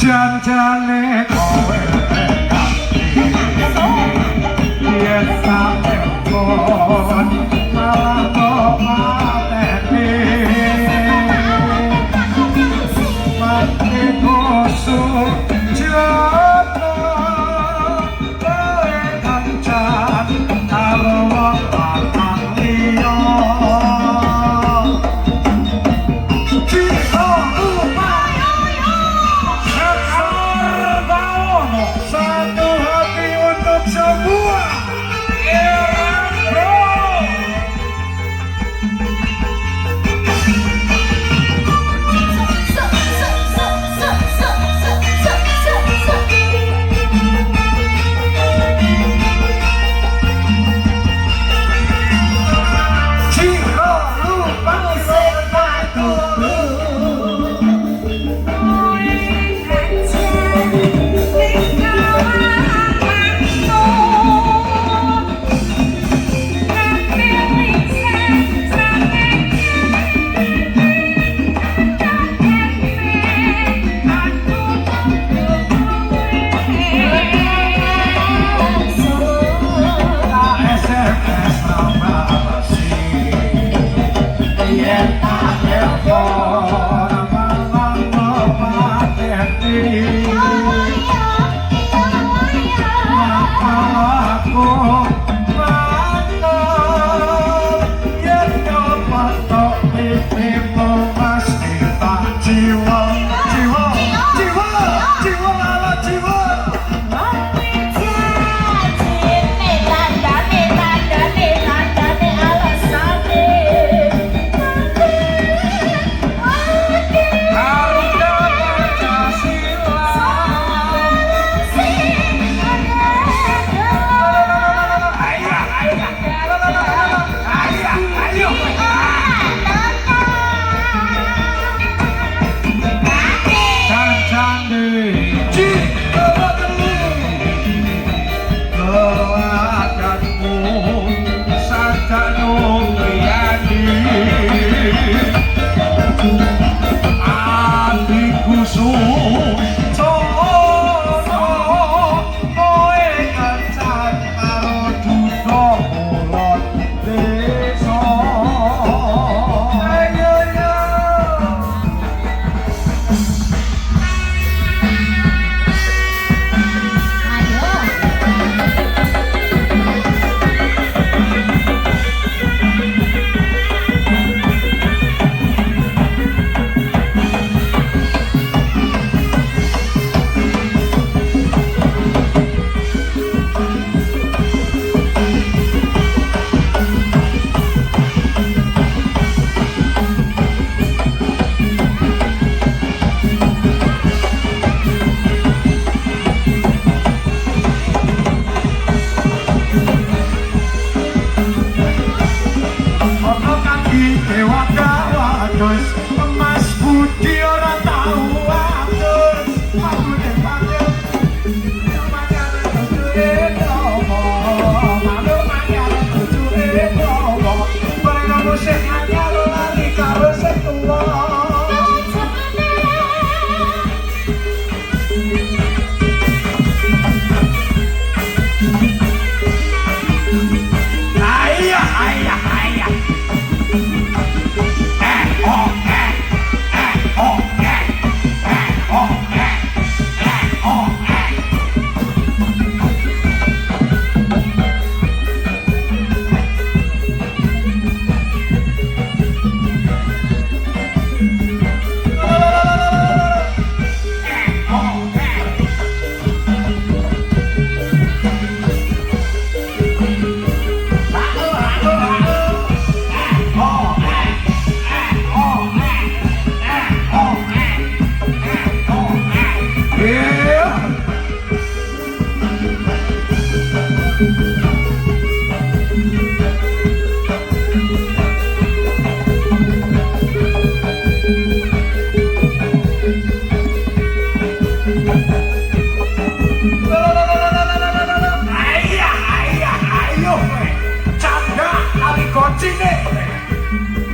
Jan-jane kowe yen sampun malah kok mateni mati kosong jatuh kowe kancan karo wong lanang liya satu hati untuk semua.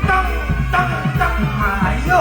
Tang tang tang ayo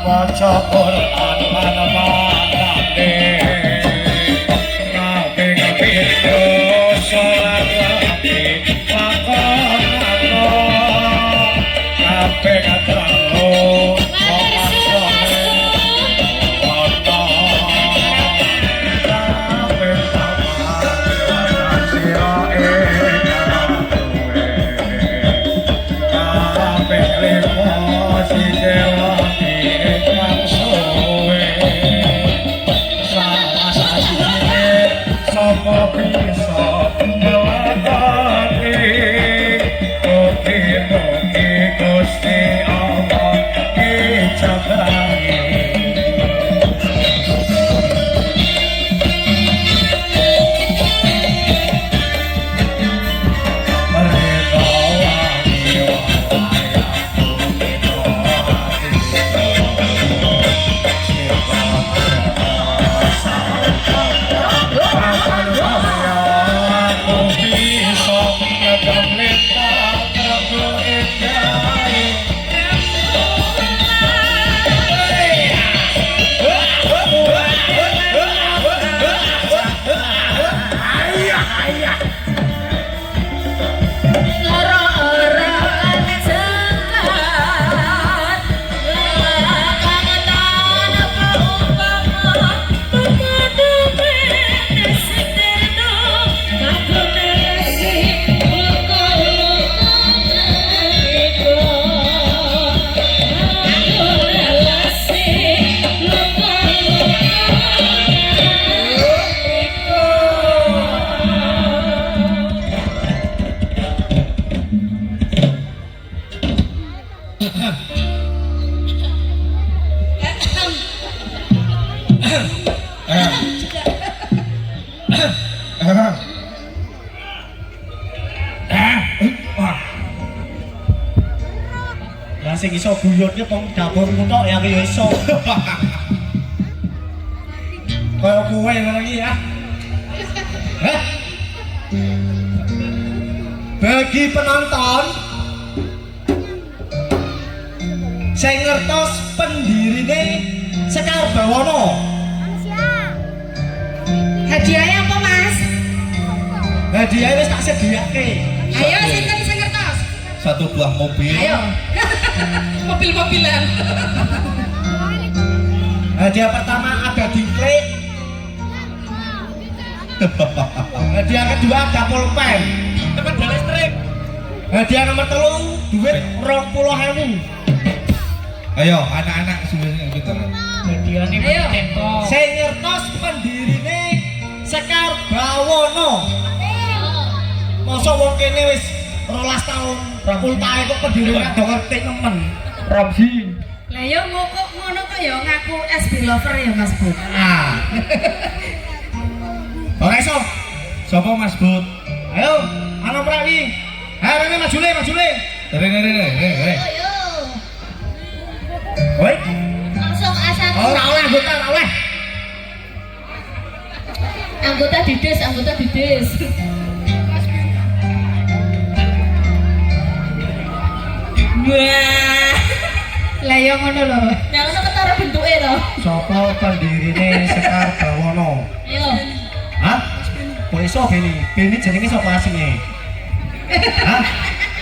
maca Quran manamane kabeh kapindho salat ati pakono kabeh katrano sing iso guyone pong dapurmu tok ya ya iso. Kaya kowe ngono iki ya. Hah? Bagi penonton sing ngertos pendirine Sekar Bawono. Hadiahnya apa, Mas? Hadiahnya wis tak sediake. Ayo sinten sing ngertos? Satu buah mobil. Ayo. Mobil-mobilan. Hadiah pertama ada diklik. Hadiah kedua ada pulpen. Tekan listrik. Hadiah nomor 3 duit 20.000. Ayo anak-anak semuanya kita. Hadiahnya tempo. Sing ngertos pendirine Sekar Bawono. Masa wong kene wis 12 tahun ultahe kok pendirine do ngerti nemen. Ramzi. Lah yo kok ngono kok ya ngaku SB lover ya Mas Bud. Ah. Ora iso. Sapa Mas Bud? Ayo, ana prawi. Ayo rene majule. Rene. Woi. Langsung asal. Ora oleh anggota, ora oleh. Anggota dides. Wah. Lah yo ngono lho. Lah ngono ketara bentuke to. Sapa pendirine Sekar Bawono? Ayo. Hah? Kok iso Beni? Beni jenenge sapa asline? Hah?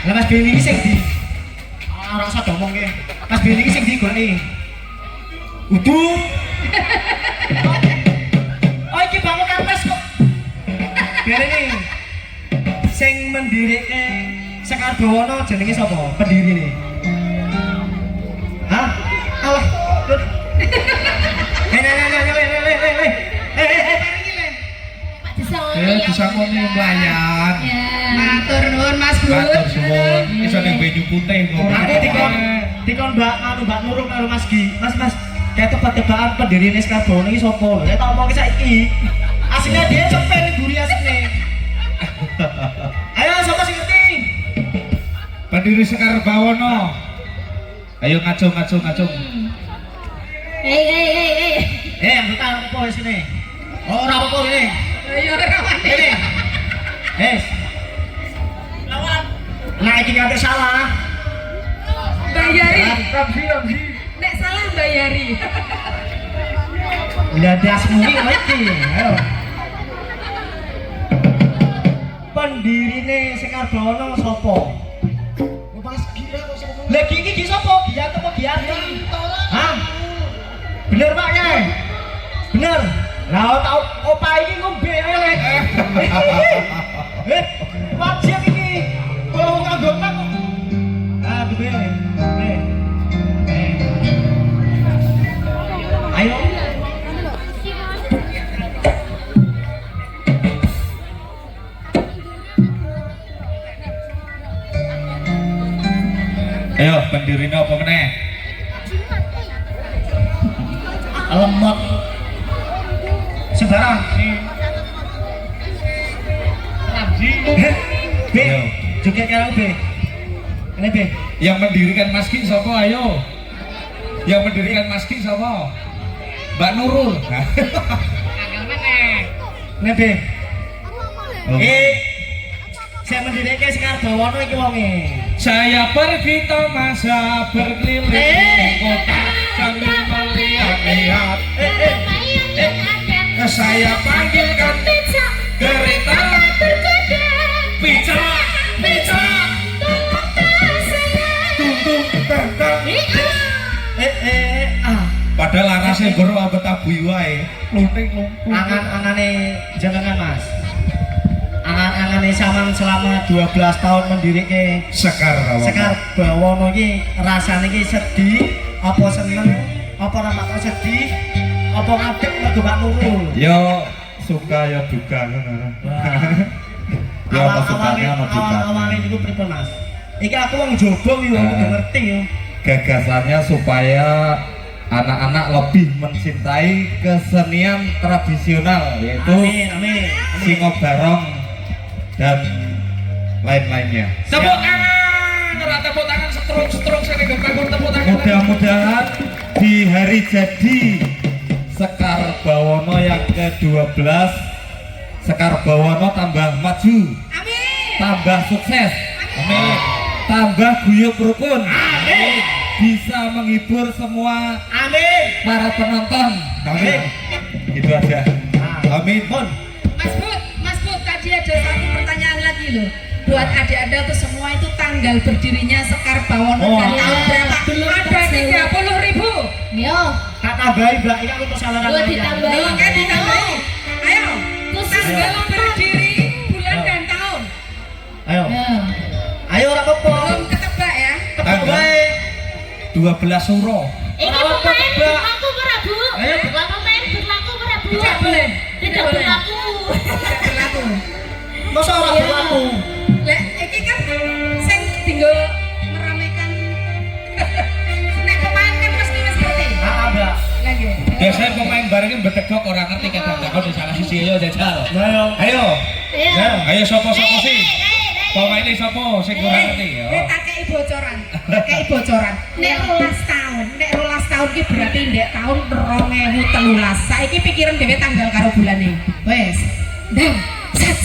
Lah Mas Beni iki sing ndi? Ora usah domongke. Mas Beni iki sing ndi goleki? Udu. Oh iki bangun kampus kok. Biar ini sing mendirike Sekar Bawono jenenge sapa? Pendirine. Hah? Alah. Disangoni melayan. Matur nuwun Mas Bud. Matur suwun. Iso ning banyu putih kok. Aku dikon Mbak Nurung karo Mas Gi. Mas, kayak tebak-tebakan pendirine Sekar Bawono iki sapa lho? Saya tak omongke saiki. Aslinya dia cepet buri asline. Ayo sapa sing ngerti? Pendiri Sekar Bawono. Ayo ngacung. Hei. Anggota apa wis ini? Oh, ora apa-apa ini. Ayo rawane. Ini. Lawan. Nah, iki nganti salah. Bayari. Ramzi. Nek salah bidadari. Ndadas muni iki. Ayo. Pendirine Sekar Bawana sapa? Mas Gira kok sapa? Lah iki sapa? Giat apa Giati? Hah? Bener Pak ya? Bener. Lah tau opah iki ngombe ae lek. Wajib iki. Kalau nganggo tak kok. Ah, gede. Ayo. Ayo pendirine apa meneh? Lemot. Sembarang. B. Ayo. Joget karo B. Ini B. Yang mendirikan maskin sapa ayo? Yang mendirikan maskin sapa? Mbak Nurul. Ini B. Oh. Saya mendirikan Sekar Bawana iki wonge. Saya pergi ke masa berkeliling kota sambil melihat-lihat. Saya panggilkan kereta pica, tungtung tentang. Padahal larasnya goro abet abu wae, lunting lumpur. Angan-angane jenengan Mas. Angan-angane sampean selama 12 tahun mendirikan Sekar Bawana iki rasane iki sedih, apa seneng, apa ora bakal sedih, apa ngadeg mergo Pak Nurul. Yo suka ya duka ngono. Ya apa sukanya ana duka. Awal-awale niku pripun Mas? Iki aku wong jowo yo kudu ngerti yo. Gagasannya supaya anak-anak lebih mencintai kesenian tradisional yaitu Amin. Singo Barong dan lain-lainnya. Tepuk tangan, ora tepuk tangan setruk sing tepuk tangan. Mudah-mudahan Di hari jadi Sekar Bawana yang ke-12 Sekar Bawana tambah maju, Amin. tambah sukses, Amin. tambah guyub rukun, Amin. bisa menghibur semua Amin. para penonton. Amin. Itu aja. Amin. Mas Bud, tadi ada satu pertanyaan lagi loh. Buat adik-adik tuh semua itu tanggal berdirinya Sekar Bawana Oh, dan tahun berapa? Ada 30.000. Yo, Tak tambahi Mbak, ini aku kesalahan. Gua ditambahi. Loh, kan ditambahi. Ayo, tanggal berdiri, bulan Ayo. dan tahun. Ayo. ya. Ayo ora apa-apa. Belum ketebak ya. Tepuk bae. 12 Suro. Ini Apa pemain Mbak? berlaku berabu. Ayo. Bukan pemain berlaku berabu. Tidak boleh. Tidak berlaku. Tidak berlaku. Masa ora Iya. berlaku? Lah, iki kan sing tinggal meramaikan. Nek pemain kan mesti ngerti. Mbak. Lagi. Biasanya pemain barengnya betegok orang ngerti kadang-kadang di salah sisi ayo jajal. Ayo. Ayo. Ayo. Ayo sopo-sopo sih? Eh. Pemainnya sopo sing kurang ngerti ya. Tak kei bocoran. Tak kei bocoran. Nek 12 tahun ki berarti ndek tahun 2013. Saiki pikiran dhewe tanggal karo bulane. Wes. Ndang. Set.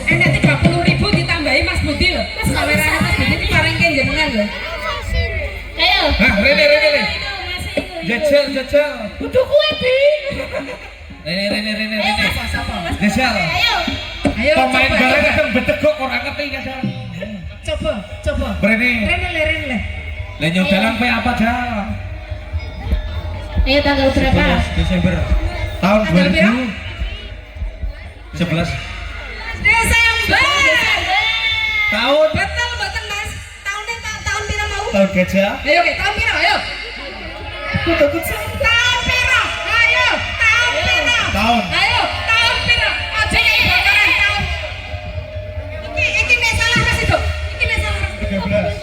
Nek 30.000 ditambahi Mas Budi lho. Mas kamerane Mas Budi iki paring ke jenengan lho. Ayo. Hah, rene. Jajal. Kudu kue bi. Rene. Sapa? Jajal. Ayo. Ayo Pemain coba, bareng coba. kadang betegok orang ngerti kadang. Coba. Rene. Rene le. Lah nyodalan pe apa jal? Ayo tanggal berapa? Desember tahun Tanggal piro? 2011. Desember. Tahun Betul mboten Mas. Tahun piro mau? tahun gajah. Ayo ke tahun piro? Ayo. Tahun piro? Ayo, tahun piro? Tahun. Ayo, tahun piro? Aja iki bocoran tahun. Iki nek salah Mas itu. Iki nek salah. 13.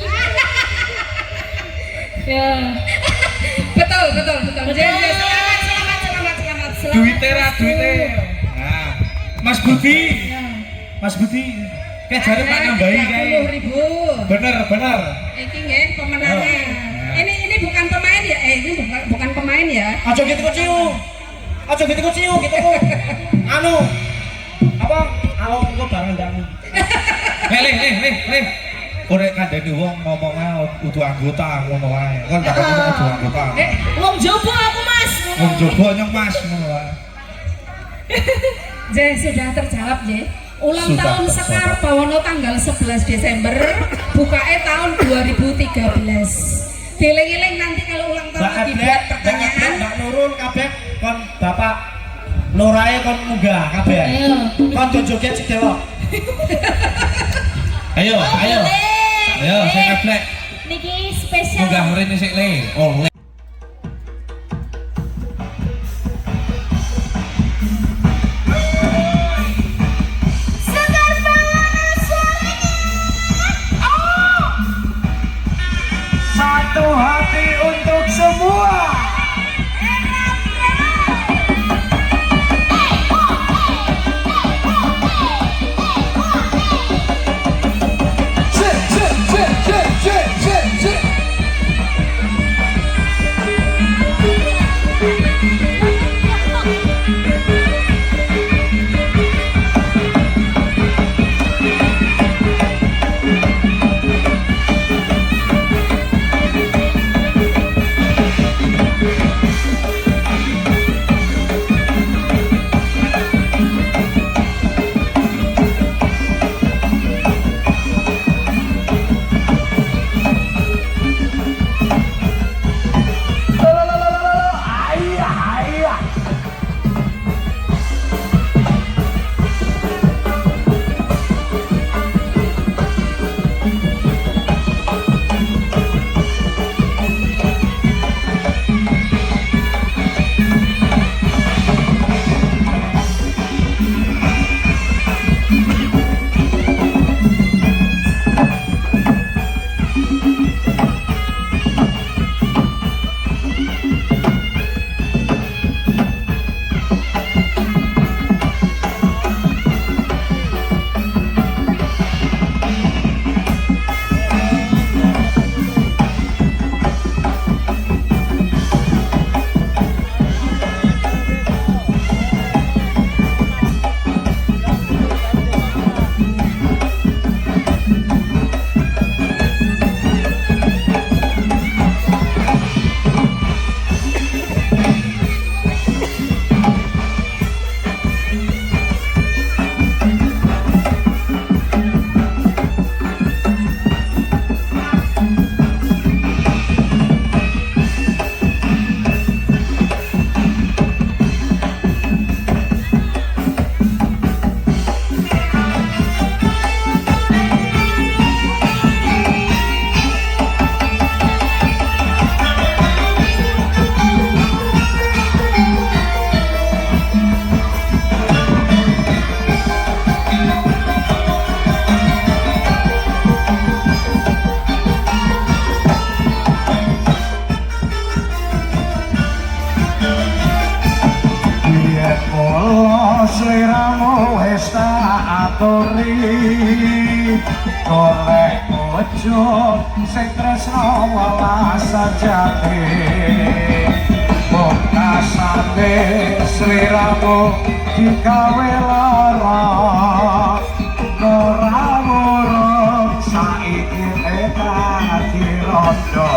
Ya. Betul. Selamat. Duite. Nah, Mas Budi. Kayak jare Pak nambahi kae. 30.000. Bener. Iki nggih pemenangnya. Oh. Ini bukan pemain ya? Ini bukan pemain ya? Aja gitu ciu gitu. Anu. Apa? Aku barang ndang. Le. Ora kandhani wong ngomongnya kudu anggota ngono wae. Kon tak kudu anggota. Wong jopo aku Mas. Wong jowo nyong Mas ngono wae. Je, sudah terjawab Je. Ulang Sudah tahun terjawab. Sekar Bawono tanggal 11 Desember, bukae tahun 2013. Dieling-eling nanti kalau ulang tahun Mbak dibuat Ablek, pertanyaan. Mbak Nurul kabeh kon Bapak Norae kon munggah kabeh. Ayo. Kon do joget sik delok. Ayo, ayo. Ayo, sing Ablek. Niki spesial. Munggah mrene sik le. Oh, le. Satu hati untuk semua. Sliramu wis tak aturi golek bojo sing tresno welas sajati wong kasane sliramu digawe lara ora murung saiki tekan dirondo